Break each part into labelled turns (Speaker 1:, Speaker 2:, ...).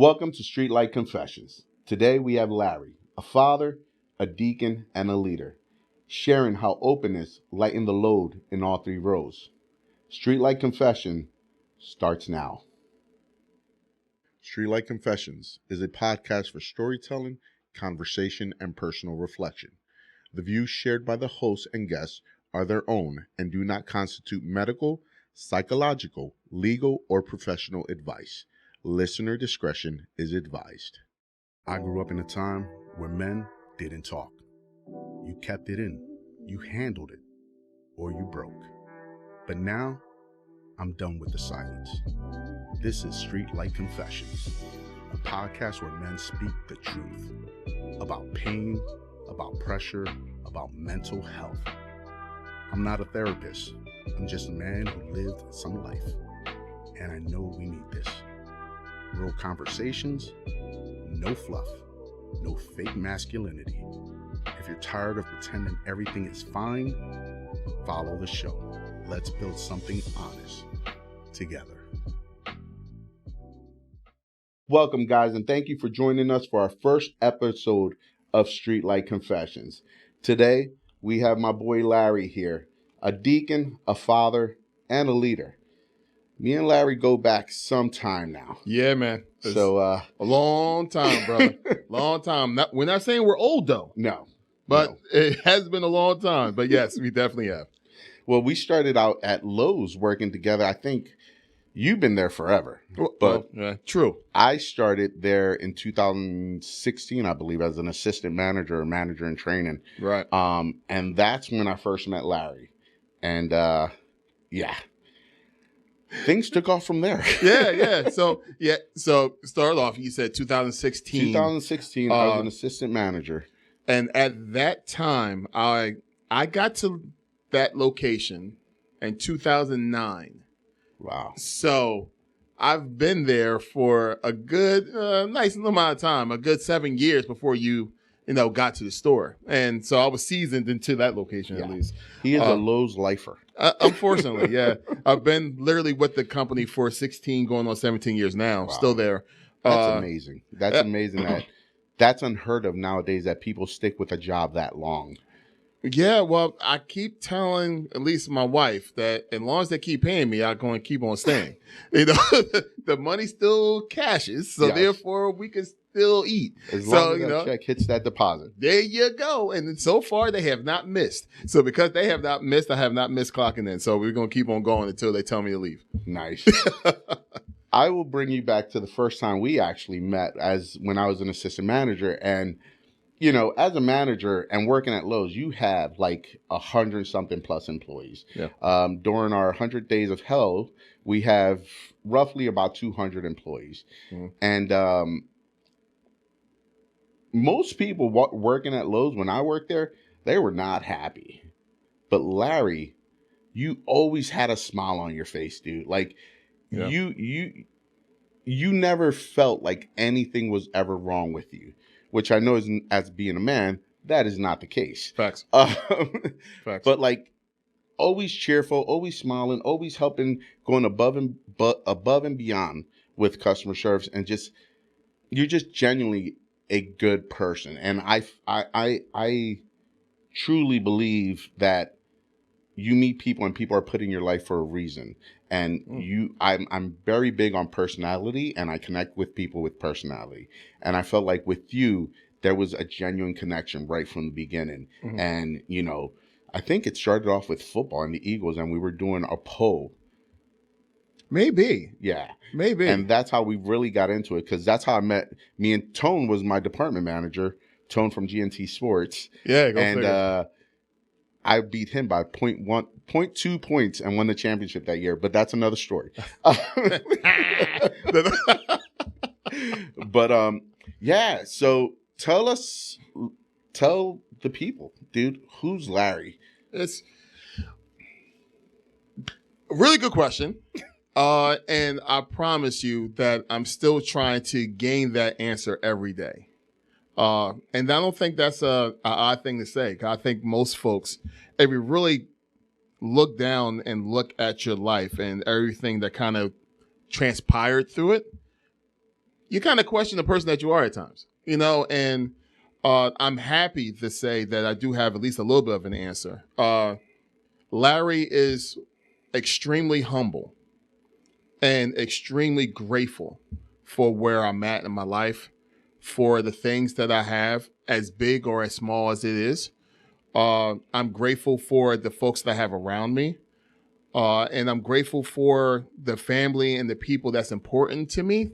Speaker 1: Welcome to Streetlight Confessions. Today we have Larry, a father, a deacon, and a leader, sharing how openness lightened the load in all three rows. Streetlight Confession starts now. Streetlight Confessions is a podcast for storytelling, conversation, and personal reflection. The views shared by the hosts and guests are their own and do not constitute medical, psychological, legal, or professional advice. Listener discretion is advised. I grew up in a time where men didn't talk. You kept it in, you handled it, or you broke. But now, I'm done with the silence. This is Streetlight Confessions, a podcast where men speak the truth about pain, about pressure, about mental health. I'm not a therapist. I'm just a man who lived some life. And I know we need this. Real conversations, no fluff, no fake masculinity. If you're tired of pretending everything is fine, follow the show. Let's build something honest together. Welcome, guys, and thank you for joining us for our first episode of Streetlight Confessions. Today, we have my boy Larry here, a deacon, a father, and a leader. Me and Larry go back some time now.
Speaker 2: Yeah, man.
Speaker 1: So
Speaker 2: a long time, brother. Long time. We're not saying we're old, though.
Speaker 1: No.
Speaker 2: But it has been a long time. But yes, we definitely have.
Speaker 1: Well, we started out at Lowe's working together. I think you've been there forever.
Speaker 2: Yeah, true.
Speaker 1: I started there in 2016, I believe, as an assistant manager or manager in training.
Speaker 2: Right.
Speaker 1: And that's when I first met Larry. And yeah. Things took off from there.
Speaker 2: Yeah. So start off, you said 2016.
Speaker 1: 2016, I was an assistant manager.
Speaker 2: And at that time, I got to that location in 2009.
Speaker 1: Wow.
Speaker 2: So I've been there for a good, nice little amount of time, a good 7 years before you got to the store. And so I was seasoned into that location at least.
Speaker 1: He is a Lowe's lifer.
Speaker 2: Unfortunately, yeah. I've been literally with the company for 16, going on 17 years now. Wow. Still there.
Speaker 1: That's amazing. That's amazing. That's unheard of nowadays, that people stick with a job that long.
Speaker 2: Yeah, well, I keep telling at least my wife that as long as they keep paying me, I'm going to keep on staying. The money still cashes, so therefore we can still eat.
Speaker 1: As long as that check hits that deposit.
Speaker 2: There you go. And so far, they have not missed. So because they have not missed, I have not missed clocking in. So we're going to keep on going until they tell me to leave.
Speaker 1: Nice. I will bring you back to the first time we actually met, as when I was an assistant manager. And as a manager and working at Lowe's, you have like 100-something plus employees.
Speaker 2: Yeah.
Speaker 1: During our 100 days of hell, we have roughly about 200 employees. Mm-hmm. And most people working at Lowe's, when I worked there, they were not happy. But Larry, you always had a smile on your face, dude. Like you never felt like anything was ever wrong with you. Which I know is, as being a man, that is not the case.
Speaker 2: Facts.
Speaker 1: Facts. But like, always cheerful, always smiling, always helping, going above and beyond with customer service, and you're just genuinely a good person. And I truly believe that you meet people and people are put in your life for a reason. And I'm very big on personality, and I connect with people with personality. And I felt like with you, there was a genuine connection right from the beginning. Mm-hmm. And, I think it started off with football and the Eagles, and we were doing a poll.
Speaker 2: Maybe.
Speaker 1: Yeah.
Speaker 2: Maybe.
Speaker 1: And that's how we really got into it, because that's how I met. Me and Tone was my department manager, Tone from GNT Sports.
Speaker 2: Yeah, go
Speaker 1: and
Speaker 2: figure.
Speaker 1: I beat him by 0.2 points and won the championship that year, but that's another story. But yeah, so tell the people, dude, who's Larry?
Speaker 2: It's a really good question. And I promise you that I'm still trying to gain that answer every day. And I don't think that's a odd thing to say. I think most folks, if you really look down and look at your life and everything that kind of transpired through it, you kind of question the person that you are at times, and I'm happy to say that I do have at least a little bit of an answer. Larry is extremely humble and extremely grateful for where I'm at in my life, for the things that I have, as big or as small as it is. I'm grateful for the folks that I have around me. And I'm grateful for the family and the people that's important to me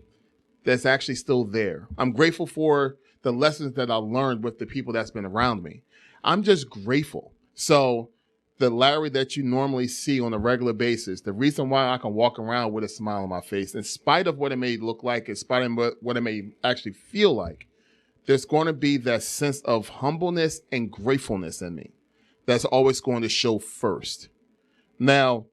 Speaker 2: that's actually still there. I'm grateful for the lessons that I learned with the people that's been around me. I'm just grateful. So the Larry that you normally see on a regular basis, the reason why I can walk around with a smile on my face, in spite of what it may look like, in spite of what it may actually feel like, there's going to be that sense of humbleness and gratefulness in me that's always going to show first. Now,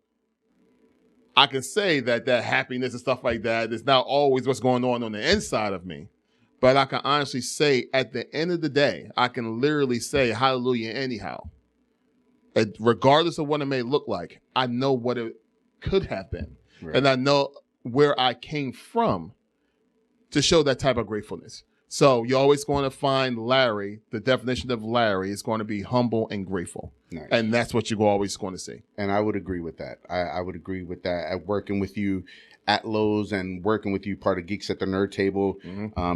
Speaker 2: I can say that happiness and stuff like that is not always what's going on the inside of me. But I can honestly say at the end of the day, I can literally say hallelujah anyhow. Regardless of what it may look like, I know what it could have been. Right. And I know where I came from to show that type of gratefulness. So you're always going to find Larry, the definition of Larry is going to be humble and grateful. Nice. And that's what you're always going to see.
Speaker 1: And I would agree with that. I would agree with that. At working with you at Lowe's and working with you part of Geeks at the Nerd Table,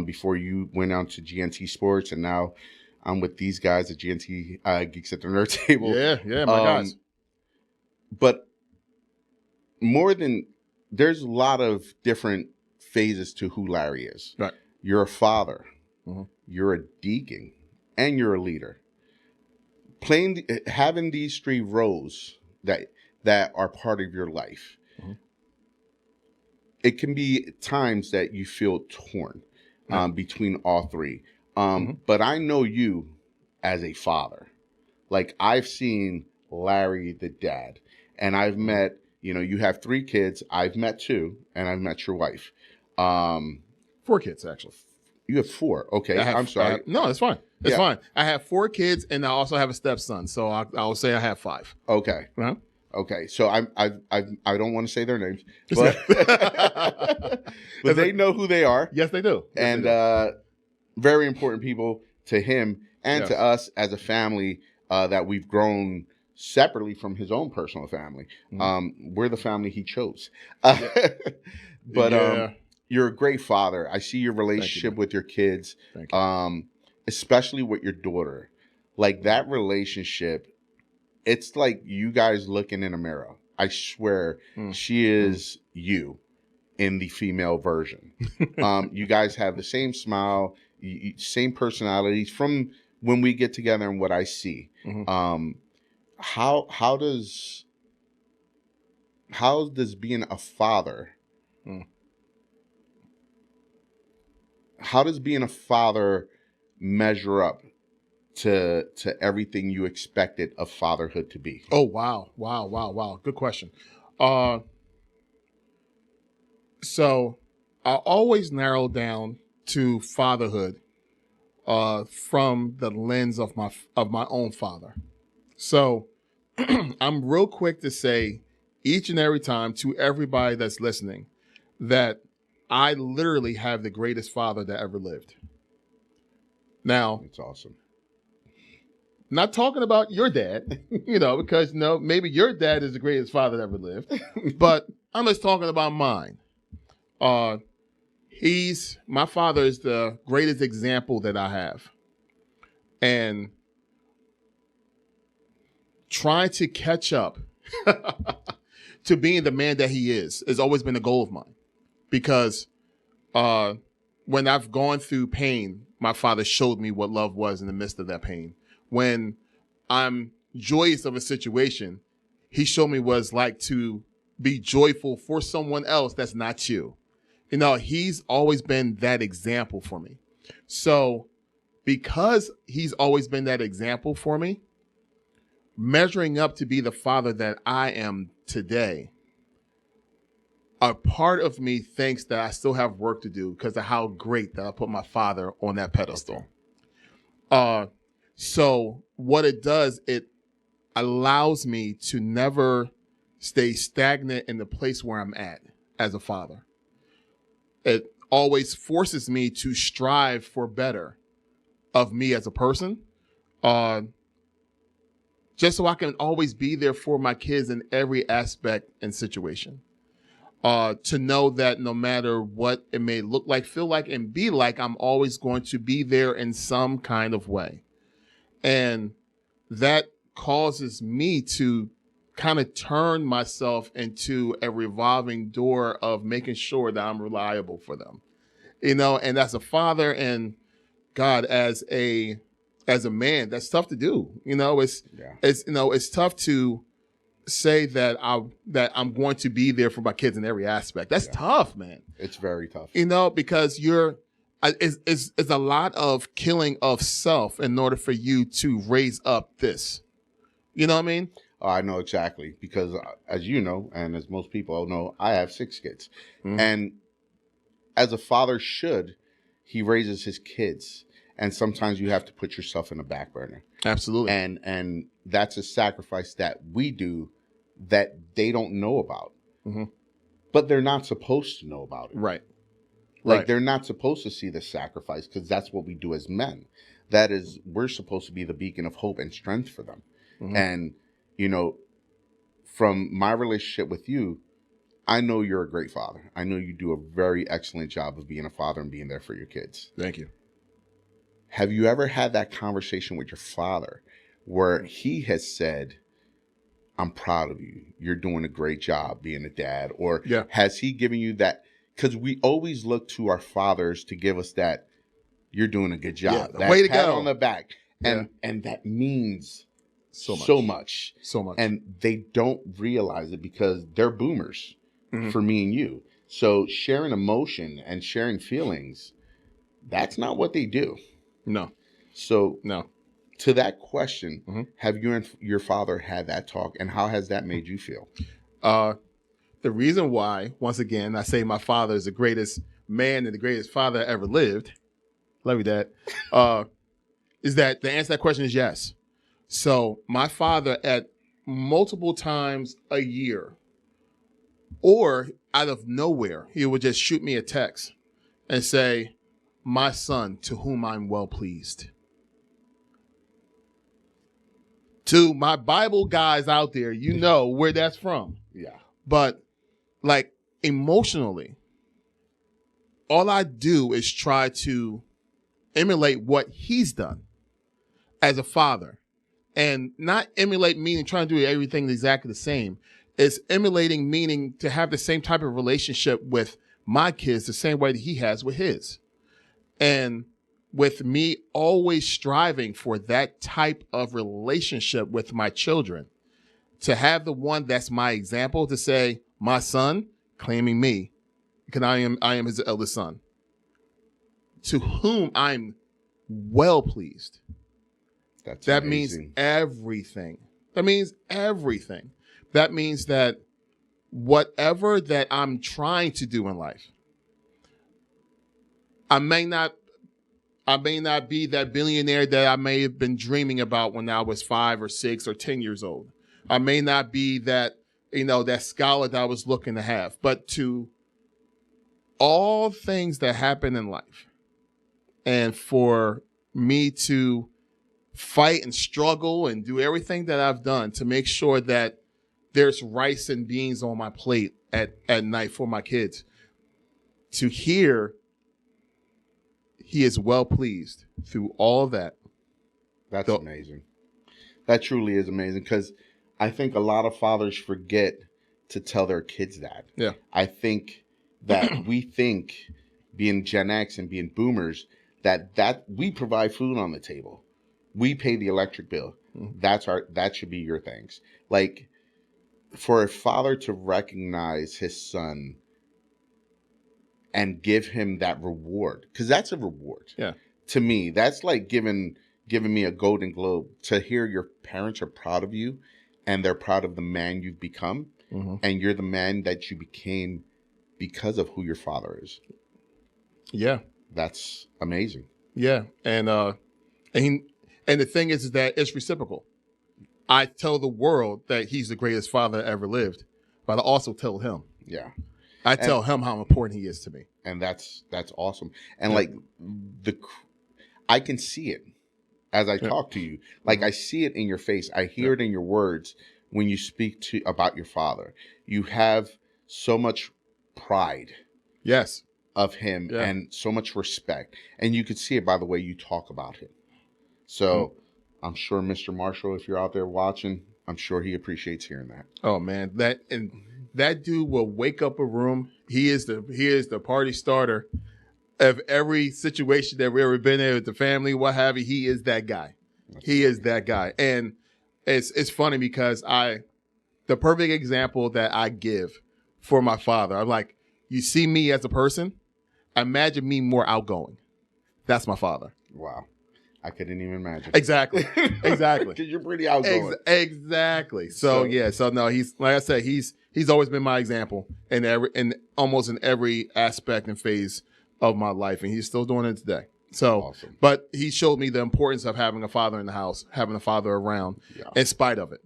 Speaker 1: before you went on to GNT Sports, and now I'm with these guys at GNT Geeks at the Nerd Table.
Speaker 2: Yeah, my guys.
Speaker 1: But there's a lot of different phases to who Larry is.
Speaker 2: Right.
Speaker 1: You're a father, you're a deacon, and you're a leader. Having these three roles that are part of your life, it can be times that you feel torn between all three. But I know you as a father. Like, I've seen Larry the dad, and I've met, you have 3 kids. I've met 2, and I've met your wife.
Speaker 2: 4 kids, actually.
Speaker 1: You have 4. Okay, I'm sorry.
Speaker 2: No, it's fine. It's fine. I have 4 kids, and I also have a stepson. So I'll say I have 5.
Speaker 1: Okay.
Speaker 2: Uh-huh.
Speaker 1: Okay. So I don't want to say their names, but but they know who they are.
Speaker 2: Yes, they do. Yes,
Speaker 1: and
Speaker 2: they do.
Speaker 1: Very important people to him and to us as a family that we've grown separately from his own personal family. We're the family he chose. But you're a great father. I see your relationship with your kids, especially with your daughter. Like, that relationship, it's like you guys looking in a mirror. I swear she is you in the female version. You guys have the same smile, same personalities from when we get together and what I see. How does being a father... How does being a father measure up to everything you expected of fatherhood to be?
Speaker 2: Oh, wow. Good question. So I always narrow down to fatherhood from the lens of my own father. So I'm real quick to say each and every time to everybody that's listening that I literally have the greatest father that ever lived. Now,
Speaker 1: it's awesome.
Speaker 2: Not talking about your dad, because maybe your dad is the greatest father that ever lived, but I'm just talking about mine. My father is the greatest example that I have. And trying to catch up to being the man that he is has always been a goal of mine. Because when I've gone through pain, my father showed me what love was in the midst of that pain. When I'm joyous of a situation, he showed me what it's like to be joyful for someone else that's not you. He's always been that example for me. So because he's always been that example for me, measuring up to be the father that I am today, a part of me thinks that I still have work to do because of how great that I put my father on that pedestal. So what it does, it allows me to never stay stagnant in the place where I'm at as a father. It always forces me to strive for better of me as a person. Just so I can always be there for my kids in every aspect and situation. To know that no matter what it may look like, feel like, and be like, I'm always going to be there in some kind of way. And that causes me to kind of turn myself into a revolving door of making sure that I'm reliable for them. And as a father and God, as a man, that's tough to do. It's tough to say that I'm going to be there for my kids in every aspect. That's tough, man.
Speaker 1: It's very tough.
Speaker 2: Because it's a lot of killing of self in order for you to raise up this. You know what I mean?
Speaker 1: Oh, I know exactly, because as you know, and as most people know, I have 6 kids. Mm-hmm. And as a father should, he raises his kids. And sometimes you have to put yourself in the back burner.
Speaker 2: Absolutely.
Speaker 1: And that's a sacrifice that we do that they don't know about. Mm-hmm. But they're not supposed to know about it.
Speaker 2: Right.
Speaker 1: They're not supposed to see the sacrifice, because that's what we do as men. That is, we're supposed to be the beacon of hope and strength for them. Mm-hmm. And, from my relationship with you, I know you're a great father. I know you do a very excellent job of being a father and being there for your kids.
Speaker 2: Thank you.
Speaker 1: Have you ever had that conversation with your father where he has said, I'm proud of you, you're doing a great job being a dad? Or has he given you that? Because we always look to our fathers to give us that, you're doing a good job.
Speaker 2: Yeah, way to go.
Speaker 1: On the back. And that means so much. And they don't realize it because they're boomers for me and you. So sharing emotion and sharing feelings, that's not what they do.
Speaker 2: No.
Speaker 1: So
Speaker 2: no.
Speaker 1: To that question, have you and your father had that talk, and how has that made you feel?
Speaker 2: The reason why, once again, I say my father is the greatest man and the greatest father that ever lived, love you, Dad, is that the answer to that question is yes. So my father, at multiple times a year, or out of nowhere, he would just shoot me a text and say, my son, to whom I'm well pleased. To my Bible guys out there, you know where that's from.
Speaker 1: Yeah.
Speaker 2: But emotionally, all I do is try to emulate what he's done as a father. And not emulate meaning trying to do everything exactly the same. It's emulating meaning to have the same type of relationship with my kids the same way that he has with his. And with me always striving for that type of relationship with my children, to have the one that's my example, to say, my son, claiming me, because I am his eldest son, to whom I'm well pleased. That means everything. That means everything. That means that whatever that I'm trying to do in life, I may not be that billionaire that I may have been dreaming about when I was 5 or 6 or 10 years old. I may not be that, that scholar that I was looking to have. But to all things that happen in life, and for me to fight and struggle and do everything that I've done to make sure that there's rice and beans on my plate at night for my kids, to hear he is well pleased through all of that.
Speaker 1: That's amazing. That truly is amazing, because I think a lot of fathers forget to tell their kids that.
Speaker 2: Yeah.
Speaker 1: I think that we think, being Gen X and being boomers, that we provide food on the table. We pay the electric bill. Mm-hmm. That should be your thanks. Like, for a father to recognize his son and give him that reward, because that's a reward.
Speaker 2: Yeah.
Speaker 1: To me, that's like giving me a Golden Globe, to hear your parents are proud of you and they're proud of the man you've become, and you're the man that you became because of who your father is.
Speaker 2: Yeah.
Speaker 1: That's amazing.
Speaker 2: Yeah. And the thing is that it's reciprocal. I tell the world that he's the greatest father that ever lived, but I also tell him.
Speaker 1: Yeah.
Speaker 2: I tell him how important he is to me.
Speaker 1: And that's awesome. And like I can see it as I talk to you. Like I see it in your face. I hear it in your words when you speak about your father. You have so much pride.
Speaker 2: Yes.
Speaker 1: Of him and so much respect. And you could see it by the way you talk about him. So I'm sure Mr. Marshall, if you're out there watching, I'm sure he appreciates hearing that.
Speaker 2: Oh man, that dude will wake up a room. He is the party starter of every situation that we've ever been in with the family, what have you. He is that guy. He is that guy. And it's funny because the perfect example that I give for my father, I'm like, you see me as a person, imagine me more outgoing. That's my father.
Speaker 1: Wow. I couldn't even imagine.
Speaker 2: Exactly.
Speaker 1: Because you're pretty outgoing.
Speaker 2: Exactly. So no, he's, like I said, he's always been my example in almost in every aspect and phase of my life, and he's still doing it today. So, awesome. But he showed me the importance of having a father in the house, having a father around, in spite of it.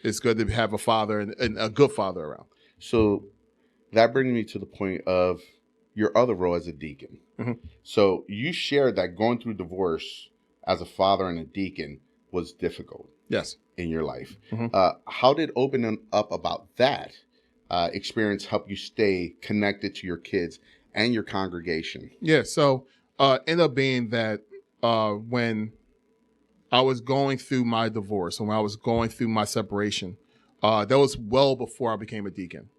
Speaker 2: It's good to have a father and a good father around.
Speaker 1: So that brings me to the point of your other role as a deacon. Mm-hmm. So you shared that going through divorce as a father and a deacon was difficult.
Speaker 2: Yes.
Speaker 1: In your life. Mm-hmm. How did opening up about that experience help you stay connected to your kids and your congregation?
Speaker 2: Yeah. So ended up being that when I was going through my divorce, when I was going through my separation, that was well before I became a deacon.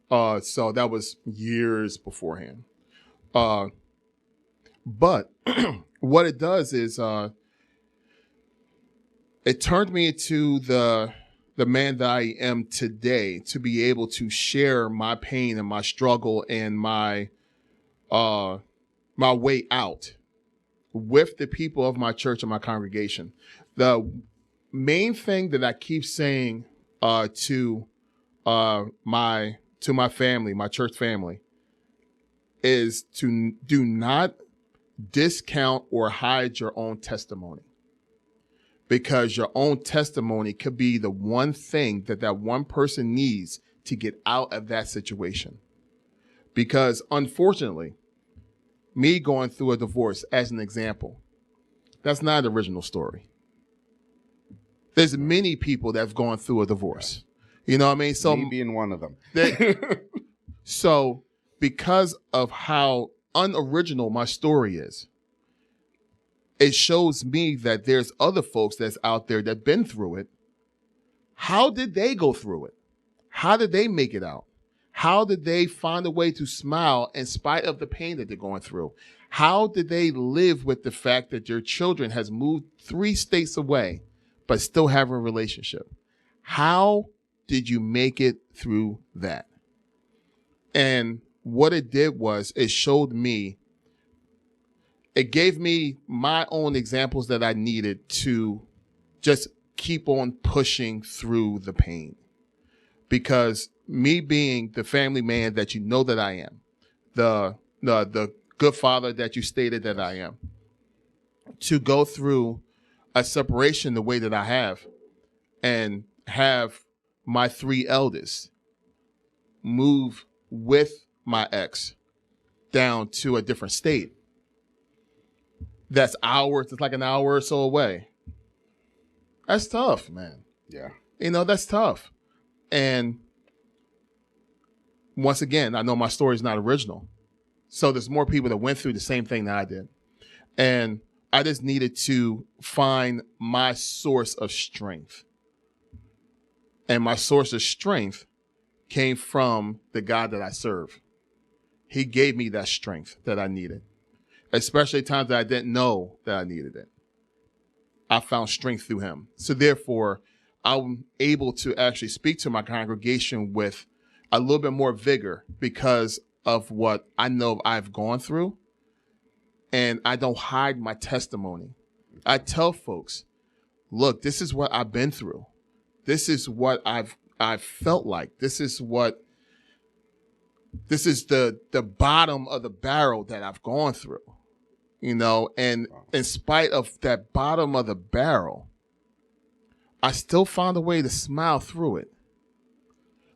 Speaker 2: So that was years beforehand. But what it does is it turned me into the man that I am today, to be able to share my pain and my struggle and my way out with the people of my church and my congregation. The main thing that I keep saying to my family, my church family, is to do not discount or hide your own testimony, because your own testimony could be the one thing that one person needs to get out of that situation. Because unfortunately, me going through a divorce as an example, that's not an original story. There's many people that's gone through a divorce. You know what I mean? So
Speaker 1: me being one of them.
Speaker 2: So because of how unoriginal my story is, it shows me that there's other folks that's out there that been through it. How did they go through it? How did they make it out? How did they find a way to smile in spite of the pain that they're going through? How did they live with the fact that your children has moved 3 states away, but still have a relationship? How did you make it through that? And what it did was it gave me my own examples that I needed to just keep on pushing through the pain. Because me being the family man that you know that I am, the good father that you stated that I am, to go through a separation the way that I have, and have my 3 eldest move with my ex down to a different state. It's like an hour or so away. That's tough, man.
Speaker 1: Yeah.
Speaker 2: That's tough. And once again, I know my story is not original. So there's more people that went through the same thing that I did. And I just needed to find my source of strength. And my source of strength came from the God that I serve. He gave me that strength that I needed, especially times that I didn't know that I needed it. I found strength through him. So therefore, I'm able to actually speak to my congregation with a little bit more vigor because of what I know I've gone through. And I don't hide my testimony. I tell folks, look, this is what I've been through. This is what I've felt like. This is the bottom of the barrel that I've gone through. And in spite of that bottom of the barrel, I still found a way to smile through it,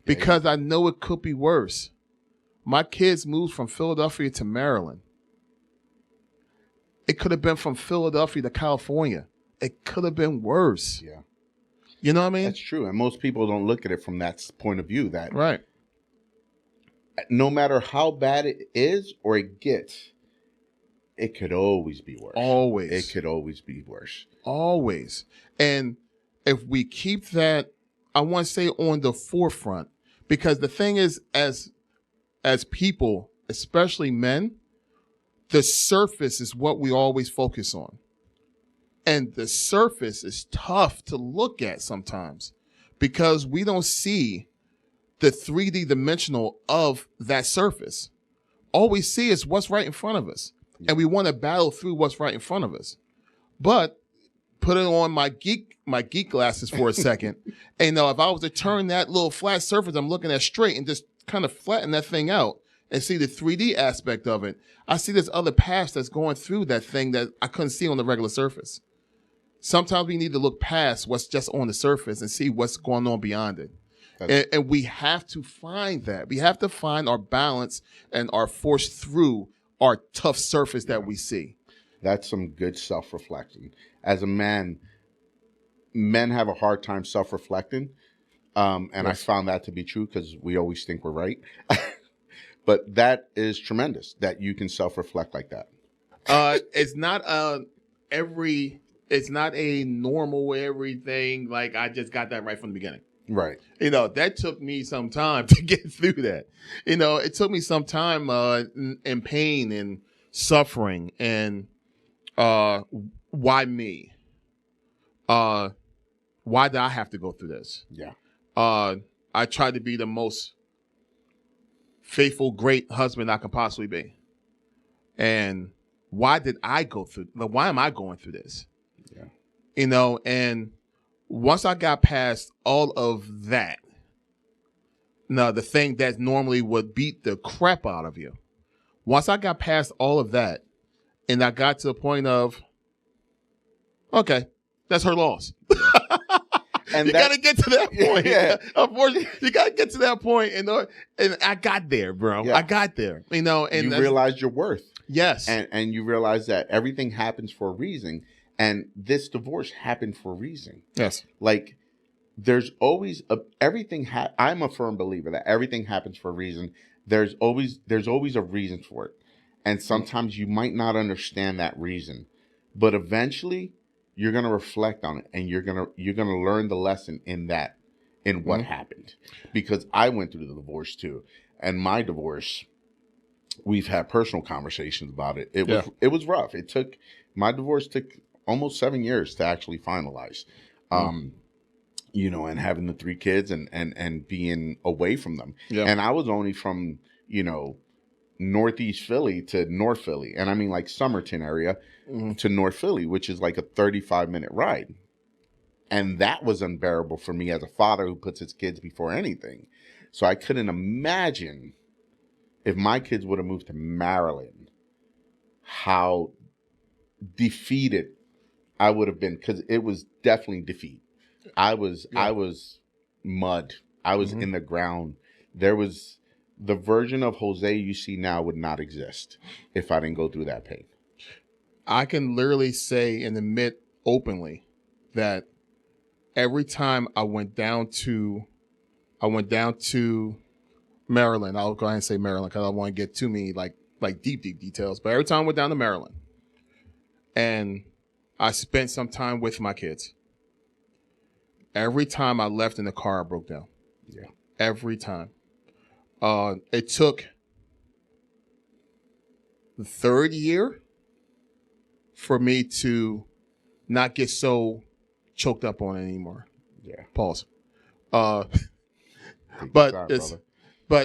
Speaker 2: because I know it could be worse. My kids moved from Philadelphia to Maryland. It could have been from Philadelphia to California. It could have been worse.
Speaker 1: Yeah.
Speaker 2: You know what I mean?
Speaker 1: That's true. And most people don't look at it from that point of view, that
Speaker 2: right.
Speaker 1: no matter how bad it is or it gets, it could always be worse.
Speaker 2: Always.
Speaker 1: It could always be worse.
Speaker 2: Always. And if we keep that, I want to say, on the forefront, because the thing is, as people, especially men, the surface is what we always focus on. And the surface is tough to look at sometimes because we don't see the 3D dimensional of that surface. All we see is what's right in front of us. Yeah. And we want to battle through what's right in front of us. But put it on my geek glasses for a second. And if I was to turn that little flat surface I'm looking at straight and just kind of flatten that thing out and see the 3D aspect of it, I see this other path that's going through that thing that I couldn't see on the regular surface. Sometimes we need to look past what's just on the surface and see what's going on beyond it. And we have to find that. We have to find our balance and our force through our tough surface that we see.
Speaker 1: That's some good self-reflection. As a man, men have a hard time self-reflecting. And yes. I found that to be true because we always think we're right. But that is tremendous that you can self-reflect like that.
Speaker 2: It's not it's not a normal everything. Like I just got that right from the beginning.
Speaker 1: Right.
Speaker 2: That took me some time to get through that. It took me some time in pain and suffering and why me? Why did I have to go through this?
Speaker 1: Yeah.
Speaker 2: I tried to be the most faithful, great husband I could possibly be. And why did I go through? Why am I going through this? Yeah. And once I got past all of that, now the thing that normally would beat the crap out of you, once I got past all of that, and I got to the point of, okay, that's her loss. Yeah. And you got to get to that point. Yeah. Unfortunately, you got to get to that point, and I got there, bro. Yeah. I got there. And
Speaker 1: you realized your worth.
Speaker 2: Yes.
Speaker 1: And you realize that everything happens for a reason, and this divorce happened for a reason.
Speaker 2: Yes.
Speaker 1: Like there's always I'm a firm believer that everything happens for a reason. There's always a reason for it. And sometimes you might not understand that reason, but eventually you're going to reflect on it and you're going to learn the lesson in what happened. Because I went through the divorce too. And my divorce, we've had personal conversations about it. It was rough. My divorce took almost 7 years to actually finalize. And having the 3 kids and being away from them. Yeah. And I was only from, Northeast Philly to North Philly. And I mean like Somerton area to North Philly, which is like a 35-minute ride. And that was unbearable for me as a father who puts his kids before anything. So I couldn't imagine if my kids would have moved to Maryland, how defeated I would have been, because it was definitely defeat. I was mud. I was in the ground. There was the version of Jose you see now would not exist if I didn't go through that pain.
Speaker 2: I can literally say and admit openly that every time I went down to Maryland, I'll go ahead and say Maryland because I don't want to get too many like deep details, but every time I went down to Maryland and I spent some time with my kids, every time I left in the car, I broke down.
Speaker 1: Yeah.
Speaker 2: Every time. It took the 3rd year for me to not get so choked up on it anymore.
Speaker 1: Yeah.
Speaker 2: Pause. But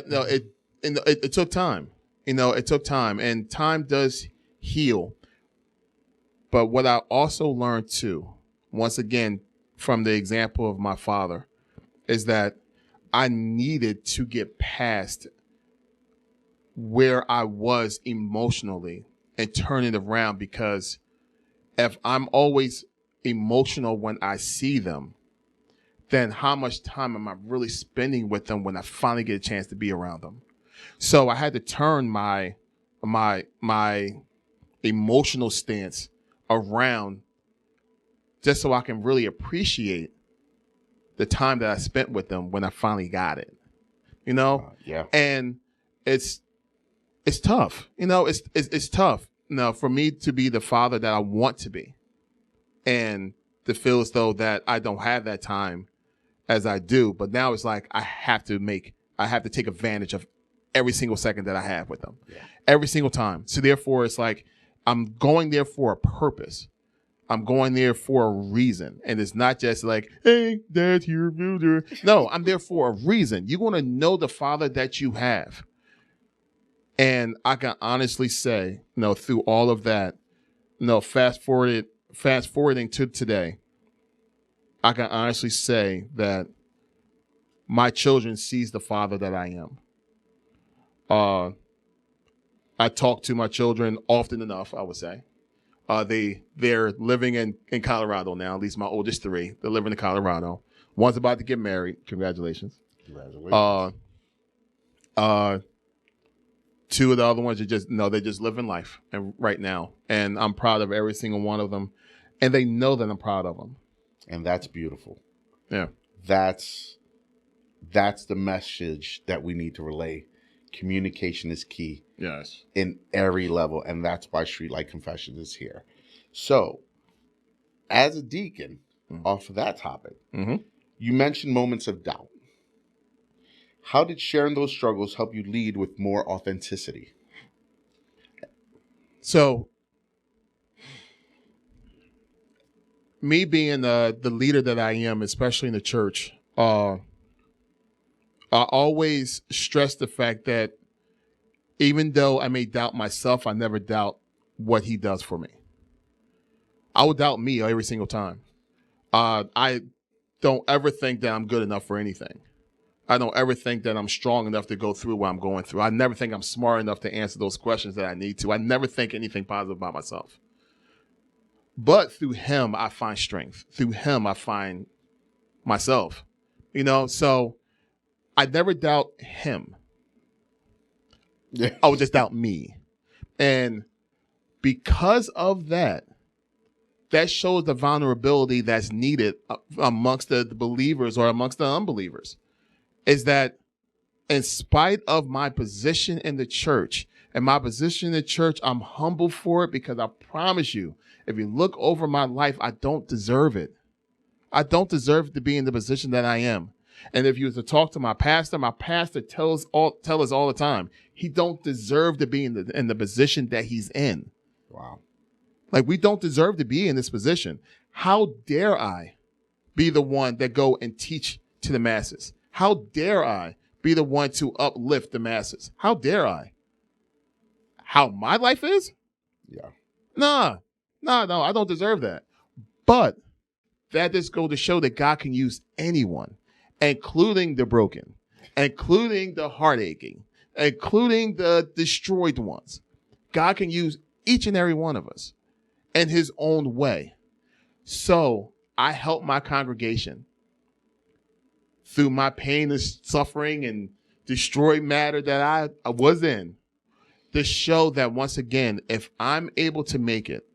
Speaker 2: no, it took time. It took time, and time does heal. But what I also learned too, once again, from the example of my father, is that I needed to get past where I was emotionally and turn it around, because if I'm always emotional when I see them, then how much time am I really spending with them when I finally get a chance to be around them? So I had to turn my emotional stance around just so I can really appreciate the time that I spent with them when I finally got it.
Speaker 1: Yeah.
Speaker 2: And it's tough. It's tough. For me to be the father that I want to be, and to feel as though that I don't have that time as I do. But now it's like I have to take advantage of every single second that I have with them, every single time. So therefore, it's like I'm going there for a purpose. I'm going there for a reason. And it's not just like, hey, dad's here. No, I'm there for a reason. You want to know the father that you have. And I can honestly say, through all of that, fast forwarding to today, I can honestly say that my children sees the father that I am. I talk to my children often enough, I would say. They're living in Colorado now, at least my oldest three. They're living in Colorado. One's about to get married. Congratulations.
Speaker 1: Congratulations.
Speaker 2: Two of the other ones are they're just living life and right now. And I'm proud of every single one of them. And they know that I'm proud of them.
Speaker 1: And that's beautiful.
Speaker 2: Yeah.
Speaker 1: That's the message that we need to relay. Communication is key.
Speaker 2: Yes.
Speaker 1: In every level. And that's why Streetlight Confessions is here. So, as a deacon, off of that topic, you mentioned moments of doubt. How did sharing those struggles help you lead with more authenticity?
Speaker 2: So, me being the leader that I am, especially in the church, I always stress the fact that even though I may doubt myself, I never doubt what he does for me. I will doubt me every single time. I don't ever think that I'm good enough for anything. I don't ever think that I'm strong enough to go through what I'm going through. I never think I'm smart enough to answer those questions that I need to. I never think anything positive about myself. But through him, I find strength. Through him, I find myself. So I never doubt him.
Speaker 1: Yeah.
Speaker 2: I would just doubt me. And because of that, that shows the vulnerability that's needed amongst the believers or amongst the unbelievers. Is that in spite of my position in the church, and my position in the church, I'm humble for it, because I promise you, if you look over my life, I don't deserve it. I don't deserve to be in the position that I am. And if you were to talk to my pastor tell us all the time, he don't deserve to be in the position that he's in.
Speaker 1: Wow.
Speaker 2: Like, we don't deserve to be in this position. How dare I be the one that go and teach to the masses? How dare I be the one to uplift the masses? How dare I? How my life is?
Speaker 1: Yeah.
Speaker 2: No, I don't deserve that. But that just goes to show that God can use anyone, including the broken, including the heartaching, including the destroyed ones. God can use each and every one of us in his own way. So I help my congregation through my pain and suffering and destroyed matter that I was in, to show that, once again, if I'm able to make it,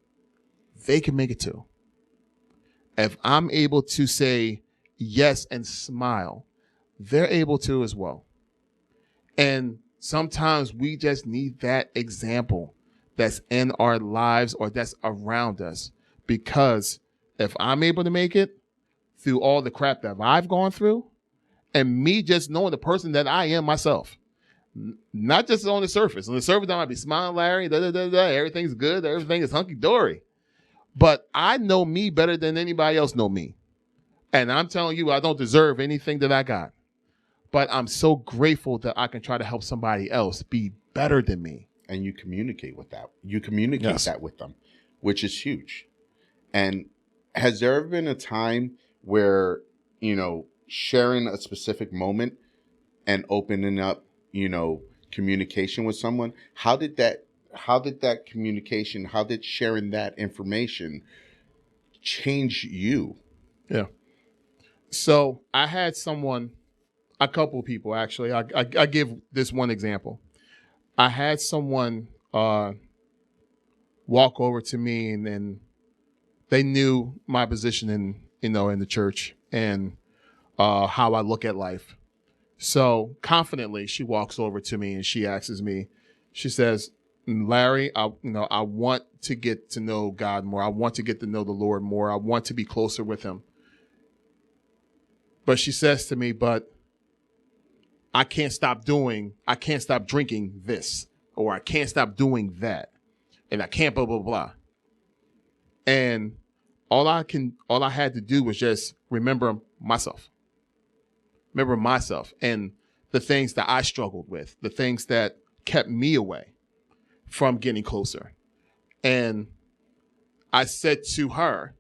Speaker 2: they can make it too. If I'm able to say yes and smile, they're able to as well. And sometimes we just need that example that's in our lives or that's around us. Because if I'm able to make it through all the crap that I've gone through, and me just knowing the person that I am myself, not just on the surface. On the surface, I might be smiling, Larry, everything's good, everything is hunky-dory. But I know me better than anybody else know me. And I'm telling you, I don't deserve anything that I got. But I'm so grateful that I can try to help somebody else be better than me.
Speaker 1: And you communicate with that. You communicate that with them, which is huge. And has there ever been a time where, sharing a specific moment and opening up, communication with someone, how did that communication, how did sharing that information change you?
Speaker 2: Yeah. So I had someone A couple of people, actually. I give this one example. I had someone walk over to me, and they knew my position in the church and how I look at life. So confidently, she walks over to me and she asks me, she says, Larry, I want to get to know God more. I want to get to know the Lord more. I want to be closer with him. But she says to me, but I can't stop drinking this, or I can't stop doing that. And I can't blah, blah, blah. And all I had to do was just remember myself and the things that I struggled with, the things that kept me away from getting closer. And I said to her,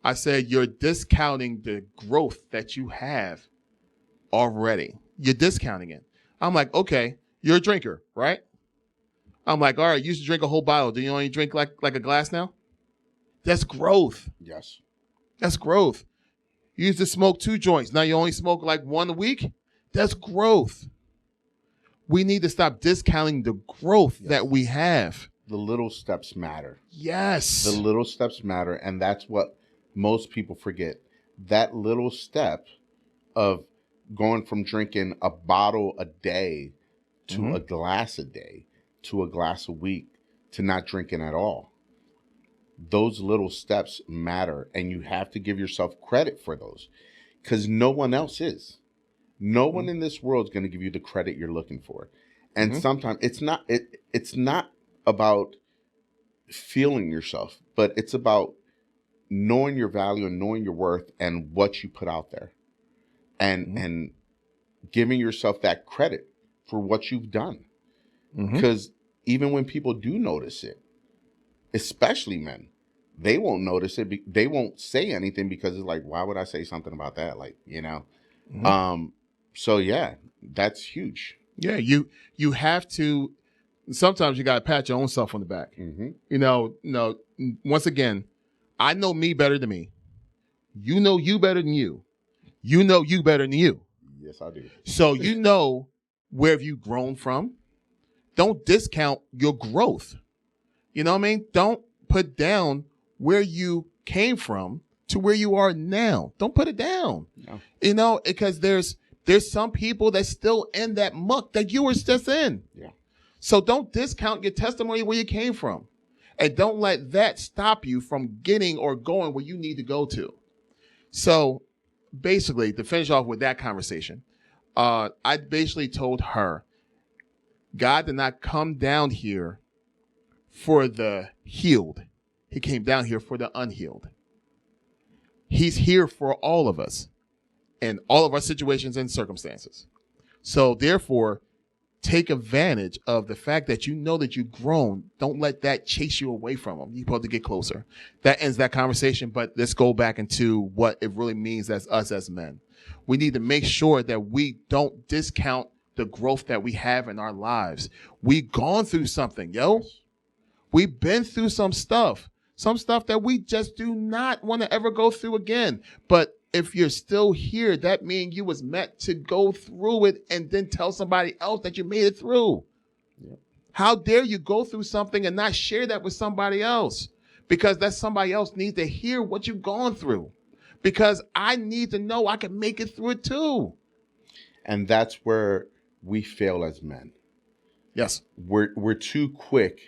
Speaker 2: I said, you're discounting the growth that you have already. You're discounting it. I'm like, okay, you're a drinker, right? I'm like, all right, you used to drink a whole bottle. Do you only drink like a glass now? That's growth.
Speaker 1: Yes.
Speaker 2: That's growth. You used to smoke 2 joints. Now you only smoke like 1 a week. That's growth. We need to stop discounting the growth that we have.
Speaker 1: The little steps matter.
Speaker 2: Yes.
Speaker 1: The little steps matter. And that's what most people forget. That little step of going from drinking a bottle a day to a glass a day to a glass a week to not drinking at all. Those little steps matter, and you have to give yourself credit for those, because no one else is. No one in this world is going to give you the credit you're looking for. And sometimes it's not about feeling yourself, but it's about knowing your value and knowing your worth and what you put out there, and giving yourself that credit for what you've done. Because even when people do notice it, especially men, they won't notice it. They won't say anything because it's like, why would I say something about that? Like, so yeah, that's huge.
Speaker 2: Yeah. You have to, sometimes you got to pat your own self on the back. Once again, I know me better than me. You know you better than you. You know you better than you.
Speaker 1: Yes, I do.
Speaker 2: So you know where have you grown from. Don't discount your growth. You know what I mean? Don't put down where you came from to where you are now. Don't put it down. No. Because there's some people that's still in that muck that you were just in.
Speaker 1: Yeah.
Speaker 2: So don't discount your testimony where you came from. And don't let that stop you from getting or going where you need to go to. So basically, to finish off with that conversation, I basically told her, God did not come down here for the healed. He came down here for the unhealed. He's here for all of us and all of our situations and circumstances. So therefore, take advantage of the fact that you know that you've grown. Don't let that chase you away from him. You're supposed to get closer. That ends that conversation, but let's go back into what it really means as us as men. We need to make sure that we don't discount the growth that we have in our lives. We've gone through something, yo. We've been through some stuff that we just do not want to ever go through again. But if you're still here, that means you was meant to go through it and then tell somebody else that you made it through. Yep. How dare you go through something and not share that with somebody else? Because that somebody else needs to hear what you've gone through. Because I need to know I can make it through it too.
Speaker 1: And that's where we fail as men.
Speaker 2: Yes.
Speaker 1: We're too quick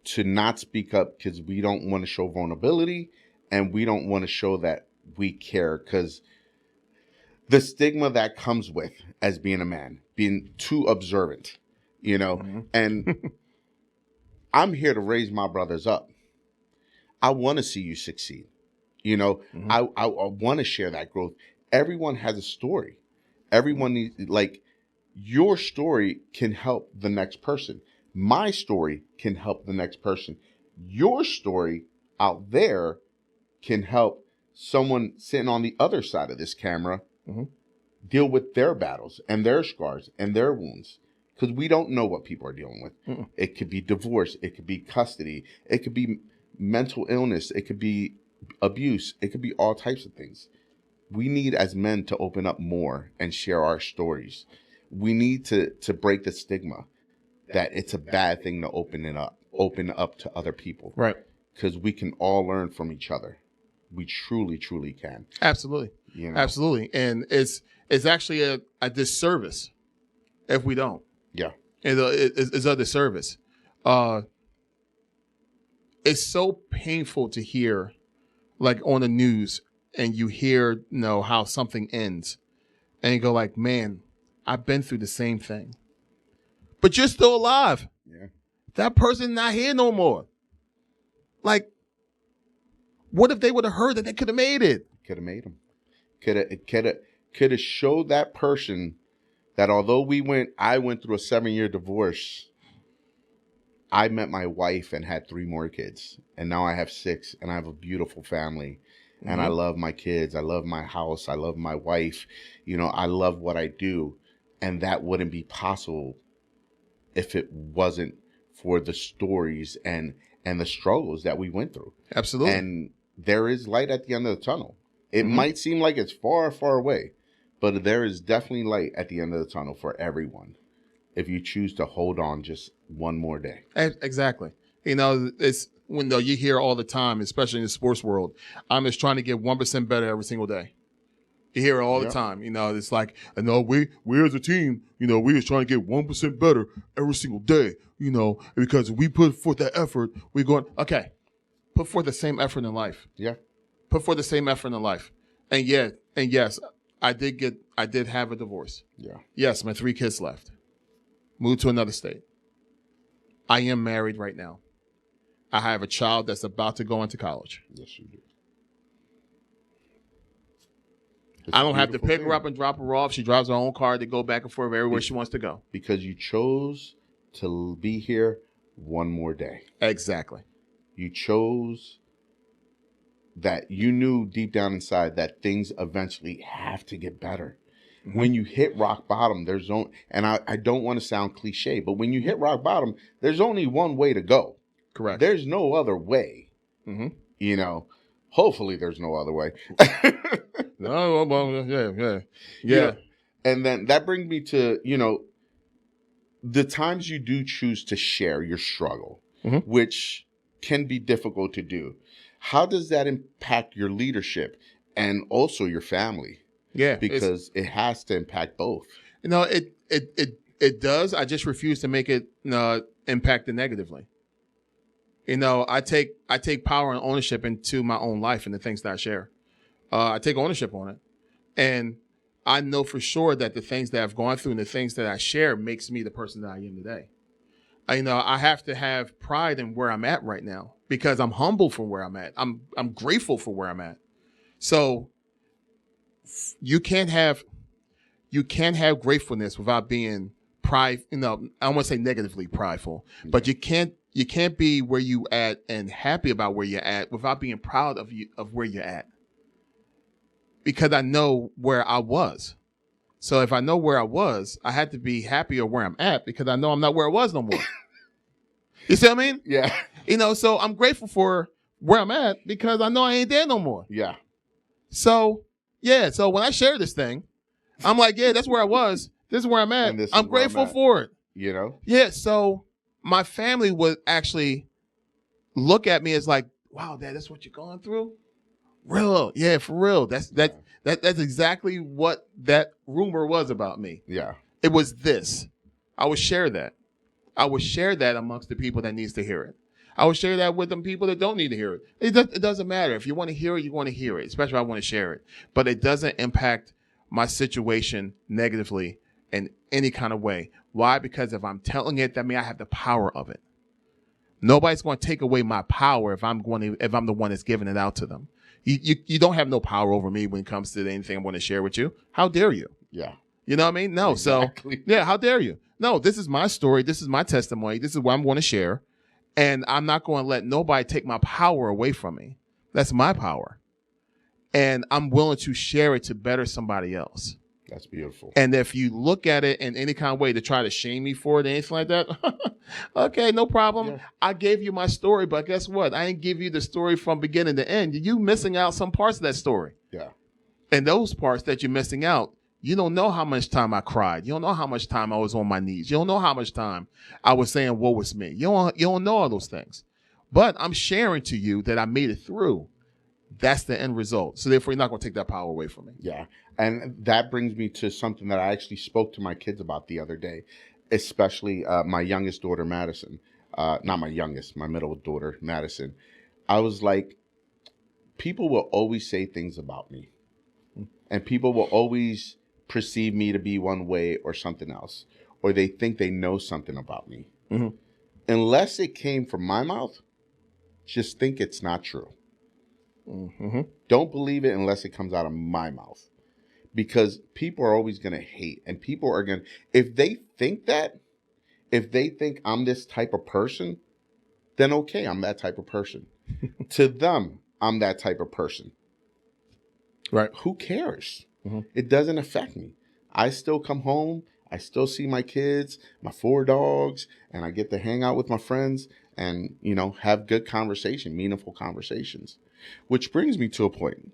Speaker 1: to not speak up because we don't want to show vulnerability and we don't want to show that we care, because the stigma that comes with as being a man, being too observant, and I'm here to raise my brothers up. I want to see you succeed. I want to share that growth. Everyone has a story. Everyone needs, your story can help the next person. My story can help the next person. Your story out there can help someone sitting on the other side of this camera deal with their battles and their scars and their wounds. Because we don't know what people are dealing with. It could be divorce. It could be custody. It could be mental illness. It could be abuse. It could be all types of things. we need as men to open up more and share our stories. We need to break the stigma that it's a bad thing to open up to other people.
Speaker 2: Right.
Speaker 1: Because we can all learn from each other. We truly, truly can.
Speaker 2: Absolutely.
Speaker 1: You know?
Speaker 2: Absolutely. And it's actually a disservice if we don't.
Speaker 1: Yeah.
Speaker 2: It's a disservice. It's so painful to hear, like on the news, and you hear, how something ends, and you go like, man, I've been through the same thing, but you're still alive.
Speaker 1: Yeah.
Speaker 2: That person not here no more. Like, what if they would have heard that they could have made it?
Speaker 1: Could have made them. Could have showed that person that although I went through a 7-year divorce, I met my wife and had 3 more kids. And now I have 6 and I have a beautiful family. Mm-hmm. And I love my kids. I love my house. I love my wife. I love what I do. And that wouldn't be possible if it wasn't for the stories and the struggles that we went through.
Speaker 2: Absolutely.
Speaker 1: And there is light at the end of the tunnel. It might seem like it's far, far away, but there is definitely light at the end of the tunnel for everyone if you choose to hold on just one more day.
Speaker 2: Exactly. It's when you hear all the time, especially in the sports world, I'm just trying to get 1% better every single day. You hear it all the time. It's like, we as a team, we just trying to get 1% better every single day, because if we put forth that effort, we're going, okay, put forth the same effort in life.
Speaker 1: Yeah.
Speaker 2: Put forth the same effort in life. And yes, I did have a divorce.
Speaker 1: Yeah.
Speaker 2: Yes, my 3 kids left. Moved to another state. I am married right now. I have a child that's about to go into college.
Speaker 1: Yes, you do.
Speaker 2: I don't have to pick her up and drop her off. She drives her own car to go back and forth everywhere she wants to go.
Speaker 1: Because you chose to be here one more day.
Speaker 2: Exactly.
Speaker 1: You chose that you knew deep down inside that things eventually have to get better. Mm-hmm. When you hit rock bottom, and I don't want to sound cliche, but when you hit rock bottom, there's only one way to go.
Speaker 2: Correct.
Speaker 1: There's no other way.
Speaker 2: Mm-hmm.
Speaker 1: Hopefully there's no other way.
Speaker 2: No, well, yeah.
Speaker 1: And then that brings me to, the times you do choose to share your struggle, which can be difficult to do. How does that impact your leadership and also your family?
Speaker 2: Yeah,
Speaker 1: because it has to impact both.
Speaker 2: It does. I just refuse to make it impact it negatively. I take power and ownership into my own life and the things that I share. I take ownership on it, and I know for sure that the things that I've gone through and the things that I share makes me the person that I am today. I have to have pride in where I'm at right now because I'm humble for where I'm at. I'm grateful for where I'm at. So you can't have gratefulness without being pride. I don't want to say negatively prideful, but you can't be where you at and happy about where you're at without being proud of where you're at. Because I know where I was. So if I know where I was, I had to be happier where I'm at because I know I'm not where I was no more. You see what I mean?
Speaker 1: Yeah.
Speaker 2: So I'm grateful for where I'm at because I know I ain't there no more.
Speaker 1: Yeah.
Speaker 2: So, yeah. So when I share this thing, I'm like, yeah, that's where I was. This is where I'm at. I'm grateful for it. Yeah. So my family would actually look at me as like, wow, Dad, that's what you're going through? Real, yeah, for real. That's exactly what that rumor was about me.
Speaker 1: Yeah,
Speaker 2: it was this. I would share that. I would share that amongst the people that needs to hear it. I would share that with the people that don't need to hear it. It doesn't matter if you want to hear it. You want to hear it. Especially if I want to share it. But it doesn't impact my situation negatively in any kind of way. Why? Because if I'm telling it, that means I have the power of it. Nobody's going to take away my power if I'm the one that's giving it out to them. You don't have no power over me when it comes to anything I'm going to share with you. How dare you?
Speaker 1: Yeah.
Speaker 2: You know what I mean? No.
Speaker 1: Exactly.
Speaker 2: So, yeah, how dare you? No, this is my story. This is my testimony. This is what I'm going to share. And I'm not going to let nobody take my power away from me. That's my power. And I'm willing to share it to better somebody else.
Speaker 1: That's beautiful.
Speaker 2: And if you look at it in any kind of way to try to shame me for it or anything like that, okay, no problem. Yeah. I gave you my story, but guess what? I didn't give you the story from beginning to end. You missing out some parts of that story.
Speaker 1: Yeah.
Speaker 2: And those parts that you're missing out, you don't know how much time I cried. You don't know how much time I was on my knees. You don't know how much time I was saying, woe is me. You don't know all those things. But I'm sharing to you that I made it through. That's the end result. So therefore, you're not going to take that power away from me.
Speaker 1: Yeah. And that brings me to something that I actually spoke to my kids about the other day, especially my youngest daughter, Madison. Not my youngest, my middle daughter, Madison. I was like, people will always say things about me. And people will always perceive me to be one way or something else. Or they think they know something about me.
Speaker 2: Mm-hmm.
Speaker 1: Unless it came from my mouth, just think it's not true.
Speaker 2: Mm-hmm.
Speaker 1: Don't believe it unless it comes out of my mouth. Because people are always going to hate. And people are going to, if they think I'm this type of person, then okay, I'm that type of person. To them, I'm that type of person.
Speaker 2: Right.
Speaker 1: Who cares?
Speaker 2: Mm-hmm.
Speaker 1: It doesn't affect me. I still come home. I still see my kids, my 4 dogs, and I get to hang out with my friends and, have good conversation, meaningful conversations. Which brings me to a point.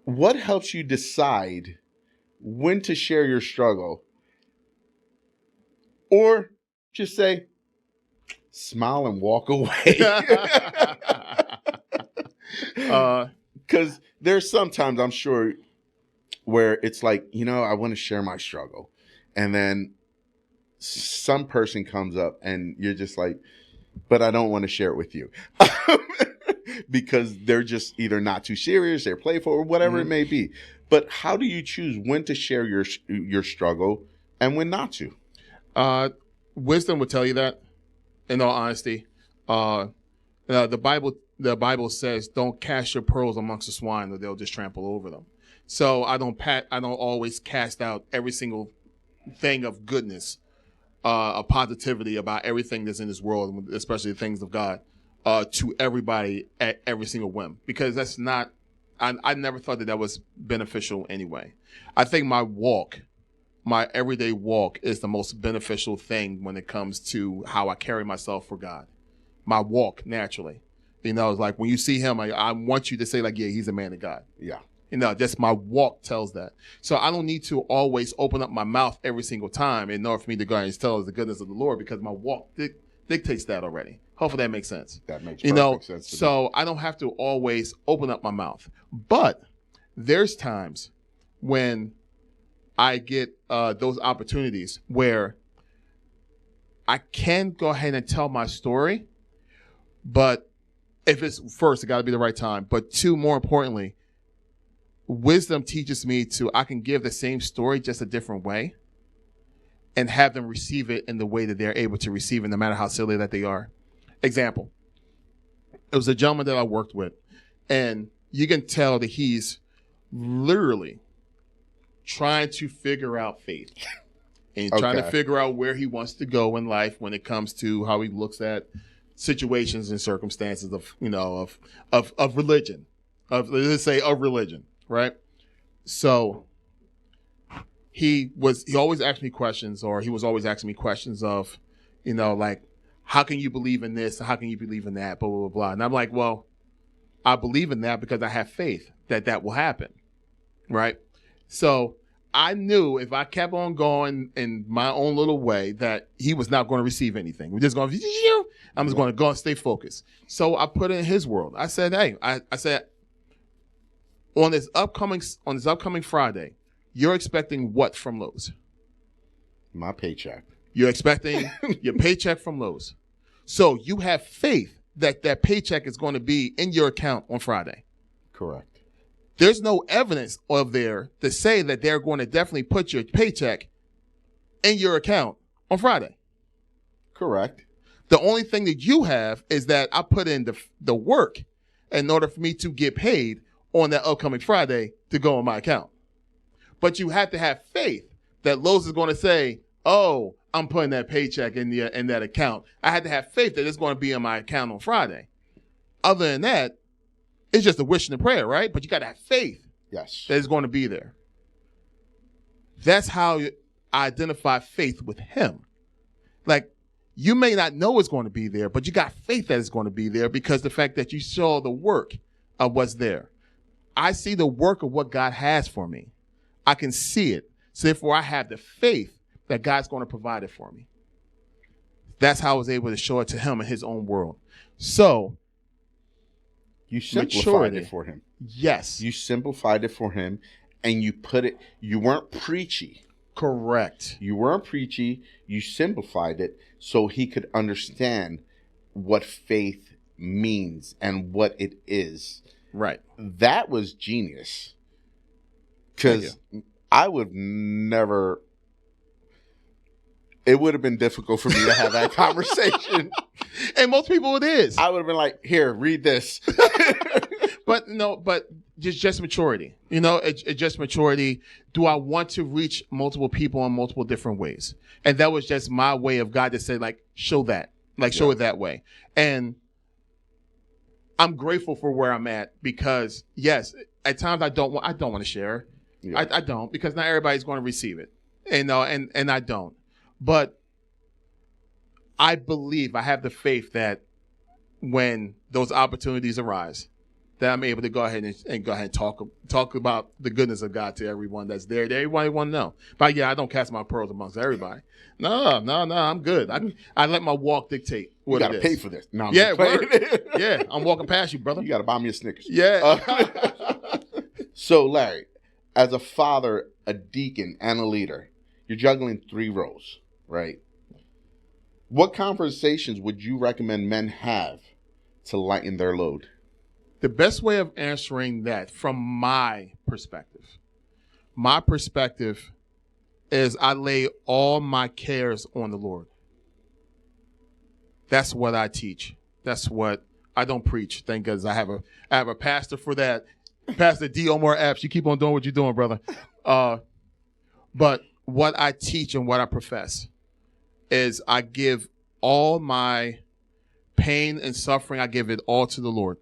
Speaker 1: What helps you decide when to share your struggle? Or just say, smile and walk away. Because there's sometimes, I'm sure, where it's like, I want to share my struggle. And then some person comes up and you're just like, but I don't want to share it with you. Because they're just either not too serious, they're playful, or whatever it may be. But how do you choose when to share your struggle and when not to?
Speaker 2: Wisdom would tell you that, in all honesty. The Bible says, "Don't cast your pearls amongst the swine, or they'll just trample over them." So I don't always cast out every single thing of goodness, of positivity about everything that's in this world, especially the things of God, to everybody at every single whim, because that's not. I never thought that was beneficial anyway. I think my everyday walk is the most beneficial thing when it comes to how I carry myself for God. My walk, naturally. It's like when you see him, I want you to say, like, yeah, he's a man of God.
Speaker 1: Yeah.
Speaker 2: Just my walk tells that. So I don't need to always open up my mouth every single time in order for me to go and tell us the goodness of the Lord, because my walk dictates that already. Hopefully that makes sense.
Speaker 1: That makes perfect sense to me.
Speaker 2: So I don't have to always open up my mouth. But there's times when I get those opportunities where I can go ahead and tell my story, but if it's first, it got to be the right time. But 2, more importantly, wisdom teaches me I can give the same story just a different way and have them receive it in the way that they're able to receive it, no matter how silly that they are. Example, it was a gentleman that I worked with, and you can tell that he's literally trying to figure out faith and trying to figure out where he wants to go in life when it comes to how he looks at situations and circumstances of religion, let's say of religion, right? So he always asked me questions, or he was always asking me questions of, like, how can you believe in this? How can you believe in that? Blah, blah, blah, blah. And I'm like, well, I believe in that because I have faith that will happen, right? So I knew if I kept on going in my own little way that he was not going to receive anything. We're just going to, I'm just going to go and stay focused. So I put it in his world. I said, hey, I said, on this upcoming Friday, you're expecting what from Lowe's?
Speaker 1: My paycheck.
Speaker 2: You're expecting your paycheck from Lowe's. So you have faith that paycheck is going to be in your account on Friday.
Speaker 1: Correct.
Speaker 2: There's no evidence of there to say that they're going to definitely put your paycheck in your account on Friday.
Speaker 1: Correct.
Speaker 2: The only thing that you have is that I put in the work in order for me to get paid on that upcoming Friday to go in my account. But you have to have faith that Lowe's is going to say, oh, I'm putting that paycheck in that account. I had to have faith that it's going to be in my account on Friday. Other than that, it's just a wish and a prayer, right? But you got to have faith.
Speaker 1: Yes.
Speaker 2: That it's going to be there. That's how I identify faith with him. Like, You may not know it's going to be there, but you got faith that it's going to be there because the fact that you saw the work of what's there. I see the work of what God has for me. I can see it. So therefore, I have the faith that God's going to provide it for me. That's how I was able to show it to him in his own world. So
Speaker 1: you simplified it for him.
Speaker 2: Yes.
Speaker 1: You simplified it for him, and you weren't preachy.
Speaker 2: Correct.
Speaker 1: You weren't preachy. You simplified it so he could understand what faith means and what it is.
Speaker 2: Right.
Speaker 1: That was genius. Because I would never... It would have been difficult for me to have that conversation.
Speaker 2: And most people it is.
Speaker 1: I would have been like, here, read this.
Speaker 2: But just maturity. It's just maturity. Do I want to reach multiple people in multiple different ways? And that was just my way of God to say, like, show that. Like, show it that way. And I'm grateful for where I'm at because, yes, at times I don't want to share. Yeah. I don't, because not everybody's going to receive it. And I don't. But I believe, I have the faith that when those opportunities arise, that I'm able to go ahead and talk about the goodness of God to everyone that's there. Everybody want to know. But yeah, I don't cast my pearls amongst everybody. No, I'm good. I let my walk dictate what it is.
Speaker 1: You got to pay for this. No, I'm
Speaker 2: yeah, I'm walking past you, brother.
Speaker 1: You got to buy me a Snickers.
Speaker 2: Yeah.
Speaker 1: So, Larry, as a father, a deacon, and a leader, you're juggling 3 roles, right? What conversations would you recommend men have to lighten their load?
Speaker 2: The best way of answering that from my perspective is I lay all my cares on the Lord. That's what I teach. That's what I don't preach. Thank goodness I have a pastor for that. Pastor D. Omar Apps. You keep on doing what you're doing, brother. But what I teach and what I profess is I give all my pain and suffering, I give it all to the Lord.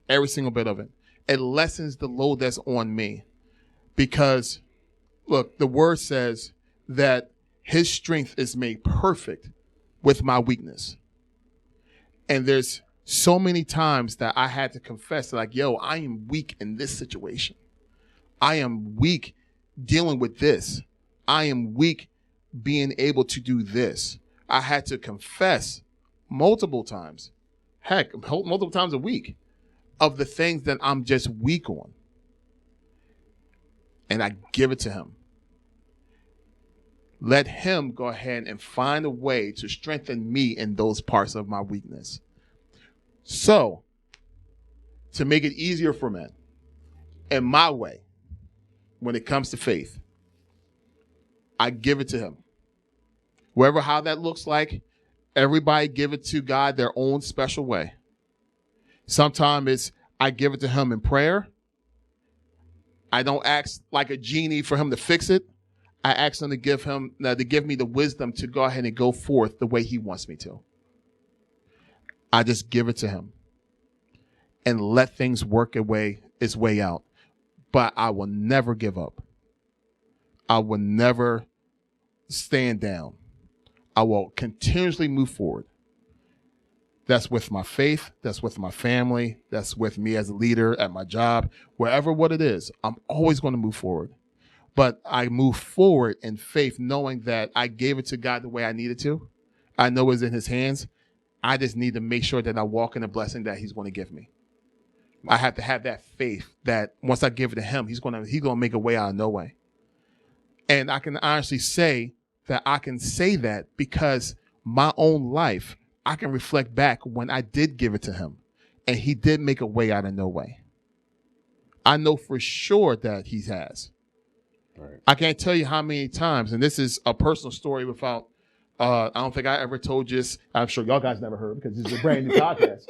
Speaker 2: Every single bit of it. It lessens the load that's on me. Because, look, the word says that his strength is made perfect with my weakness. And there's so many times that I had to confess, like, yo, I am weak in this situation. I am weak dealing with this. I am weak being able to do this. I had to confess multiple times, multiple times a week, of the things that I'm just weak on. And I give it to him. Let him go ahead and find a way to strengthen me in those parts of my weakness. So, to make it easier for men, in my way, when it comes to faith, I give it to him. How that looks like, everybody give it to God their own special way. Sometimes it's I give it to him in prayer. I don't ask like a genie for him to fix it. I ask him to give me the wisdom to go ahead and go forth the way he wants me to. I just give it to him and let things work its way out. But I will never give up. I will never stand down. I will continuously move forward. That's with my faith. That's with my family. That's with me as a leader at my job. Wherever what it is, I'm always going to move forward. But I move forward in faith, knowing that I gave it to God the way I needed to. I know it's in his hands. I just need to make sure that I walk in the blessing that he's going to give me. I have to have that faith that once I give it to him, he's going to make a way out of no way. And I can honestly say that I can say that because my own life, I can reflect back when I did give it to him and he did make a way out of no way. I know for sure that he has. Right. I can't tell you how many times, and this is a personal story without, I don't think I ever told you this. I'm sure y'all guys never heard because this is a brand new podcast.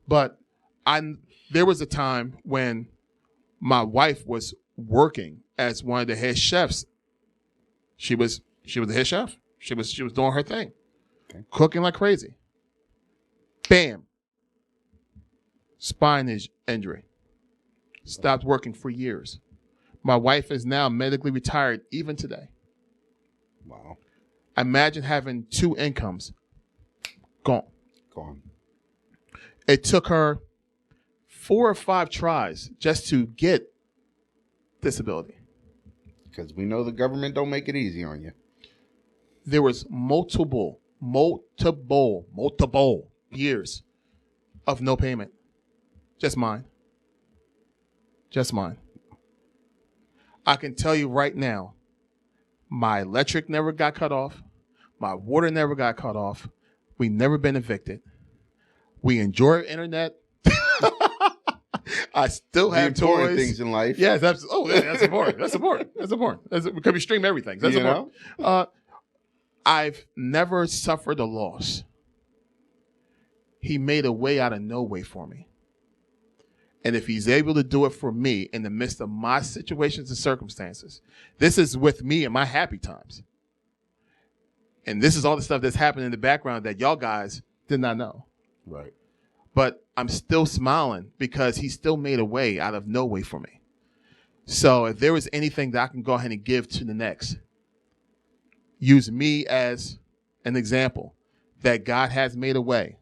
Speaker 2: But there was a time when my wife was working as one of the head chefs. She was the head chef. She was doing her thing, cooking like crazy. Bam. Spine injury. Stopped working for years. My wife is now medically retired even today.
Speaker 1: Wow.
Speaker 2: Imagine having 2 incomes gone.
Speaker 1: Gone.
Speaker 2: It took her 4 or 5 tries just to get disability.
Speaker 1: Because we know the government don't make it easy on you.
Speaker 2: There was multiple years of no payment. Just mine. I can tell you right now, my electric never got cut off. My water never got cut off. We never been evicted. We enjoy internet. I still have toys.
Speaker 1: Things in life.
Speaker 2: Yes, that's important. That's important. Because we stream everything. That's important. I've never suffered a loss. He made a way out of no way for me. And if he's able to do it for me in the midst of my situations and circumstances, this is with me in my happy times. And this is all the stuff that's happening in the background that y'all guys did not know.
Speaker 1: Right.
Speaker 2: But I'm still smiling because he still made a way out of no way for me. So if there was anything that I can go ahead and give to the next, use me as an example that God has made a way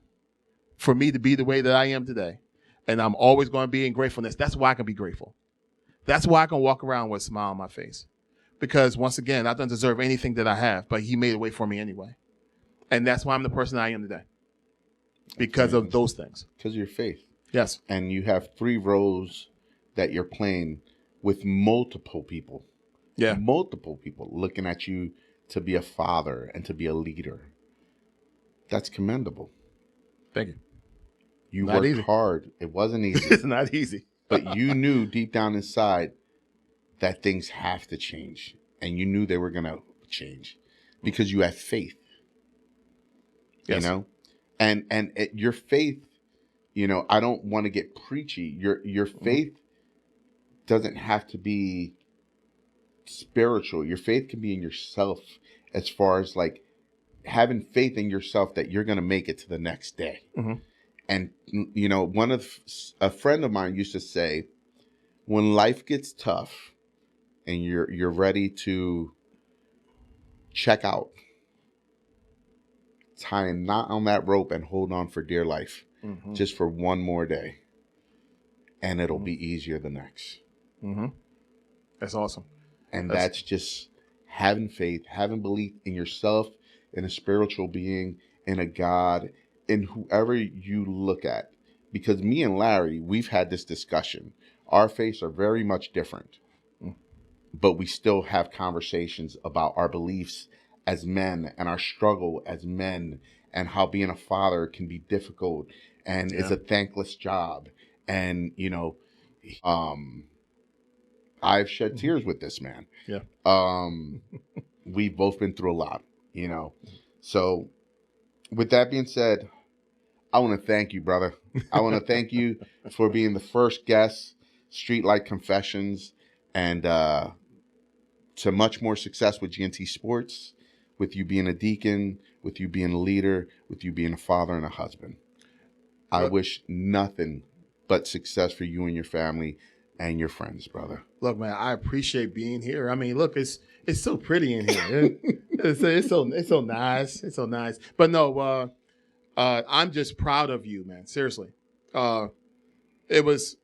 Speaker 2: for me to be the way that I am today. And I'm always going to be in gratefulness. That's why I can be grateful. That's why I can walk around with a smile on my face. Because once again, I don't deserve anything that I have, but he made a way for me anyway. And that's why I'm the person I am today. Because of those things.
Speaker 1: Because of your faith.
Speaker 2: Yes.
Speaker 1: And you have 3 roles that you're playing with multiple people.
Speaker 2: Yeah.
Speaker 1: Multiple people looking at you to be a father and to be a leader. That's commendable.
Speaker 2: Thank you.
Speaker 1: You worked hard. It wasn't easy.
Speaker 2: It's not easy.
Speaker 1: But you knew deep down inside that things have to change. And you knew they were going to change because you have faith.
Speaker 2: Yes.
Speaker 1: You know? And your faith, you know, I don't want to get preachy. Your faith doesn't have to be spiritual. Your faith can be in yourself as far as like having faith in yourself that you're going to make it to the next day.
Speaker 2: Mm-hmm.
Speaker 1: And, you know, a friend of mine used to say, when life gets tough and you're ready to check out, tie a knot on that rope and hold on for dear life, just for one more day. And it'll be easier the next.
Speaker 2: Mm-hmm. That's awesome.
Speaker 1: And that's just having faith, having belief in yourself, in a spiritual being, in a God, in whoever you look at. Because me and Larry, we've had this discussion. Our faiths are very much different. But we still have conversations about our beliefs as men and our struggle as men and how being a father can be difficult and is a thankless job. And, you know, I've shed tears with this man.
Speaker 2: Yeah.
Speaker 1: We've both been through a lot, you know. So with that being said, I want to thank you, brother. I want to thank you for being the first guest, Streetlight Confessions, and to much more success with GNT Sports, with you being a deacon, with you being a leader, with you being a father and a husband. I wish nothing but success for you and your family and your friends, brother.
Speaker 2: Look, man, I appreciate being here. I mean, look, it's so pretty in here. It's so nice. It's so nice. But no, I'm just proud of you, man. Seriously. It was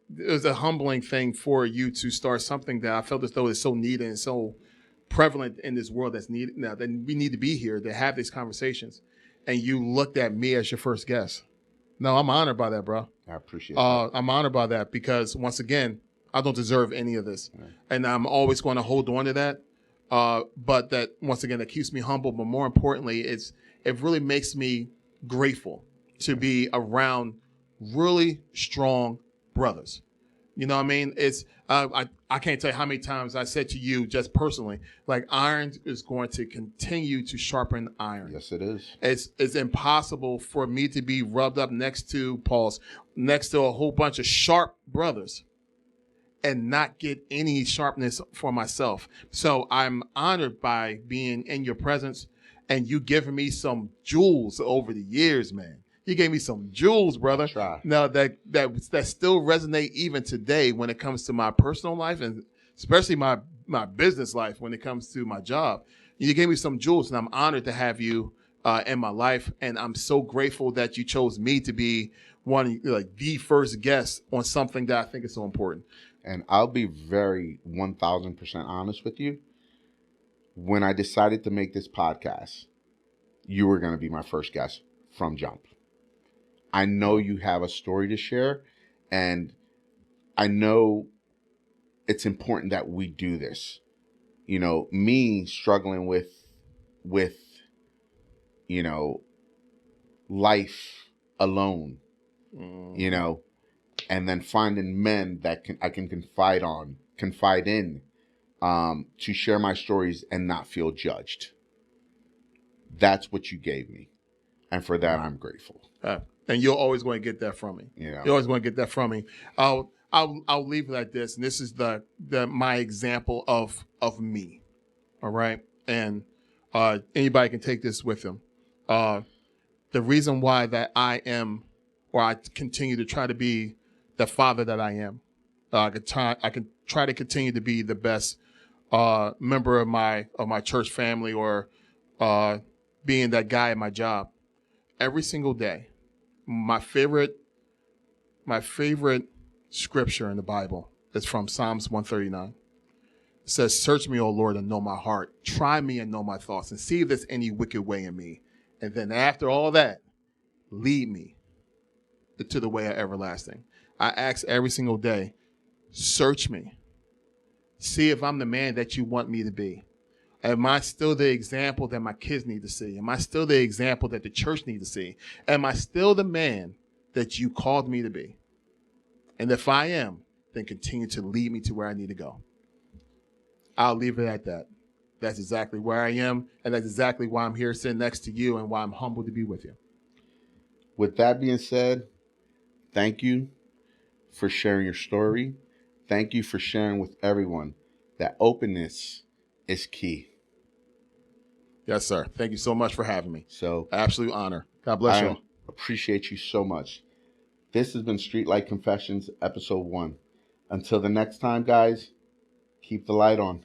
Speaker 2: a humbling thing for you to start something that I felt as though is so needed and so prevalent in this world that's needed now. That we need to be here to have these conversations. And you looked at me as your first guest. No, I'm honored by that, bro.
Speaker 1: I appreciate that.
Speaker 2: I'm honored by that because once again, I don't deserve any of this. Right. And I'm always going to hold on to that. But that, once again, that keeps me humble. But more importantly, it really makes me grateful to be around really strong brothers. You know what I mean? It's I can't tell you how many times I said to you just personally, like iron is going to continue to sharpen iron.
Speaker 1: Yes, it is.
Speaker 2: It's impossible for me to be rubbed up next to a whole bunch of sharp brothers and not get any sharpness for myself. So I'm honored by being in your presence and you giving me some jewels over the years, man. You gave me some jewels, brother.
Speaker 1: Try.
Speaker 2: Now that still resonate even today when it comes to my personal life and especially my business life when it comes to my job. You gave me some jewels, and I'm honored to have you in my life. And I'm so grateful that you chose me to be the first guest on something that I think is so important.
Speaker 1: And I'll be very 1000% honest with you. When I decided to make this podcast, you were going to be my first guest from jump. I know you have a story to share, and I know it's important that we do this. You know, me struggling with you know, life alone, you know, and then finding men that I can confide in, to share my stories and not feel judged. That's what you gave me, and for that I'm grateful.
Speaker 2: And you're always going to get that from me.
Speaker 1: You know?
Speaker 2: You're always going to get that from me. I'll leave it like this, and this is my example of me. All right, and anybody can take this with them. The reason why that I am, or I continue to try to be the father that I am, I can try to continue to be the best member of my church family, or being that guy at my job every single day. My favorite scripture in the Bible is from Psalms 139. It says, "Search me, O Lord, and know my heart. Try me and know my thoughts, and see if there's any wicked way in me. And then after all that, lead me to the way of everlasting." I ask every single day, search me. See if I'm the man that you want me to be. Am I still the example that my kids need to see? Am I still the example that the church needs to see? Am I still the man that you called me to be? And if I am, then continue to lead me to where I need to go. I'll leave it at that. That's exactly where I am, and that's exactly why I'm here sitting next to you, and why I'm humbled to be with you.
Speaker 1: With that being said, thank you for sharing your story. Thank you for sharing with everyone that openness is key.
Speaker 2: Yes, sir. Thank you so much for having me.
Speaker 1: So,
Speaker 2: absolute honor. God bless you all.
Speaker 1: Appreciate you so much. This has been Streetlight Confessions, episode 1. Until the next time, guys, keep the light on.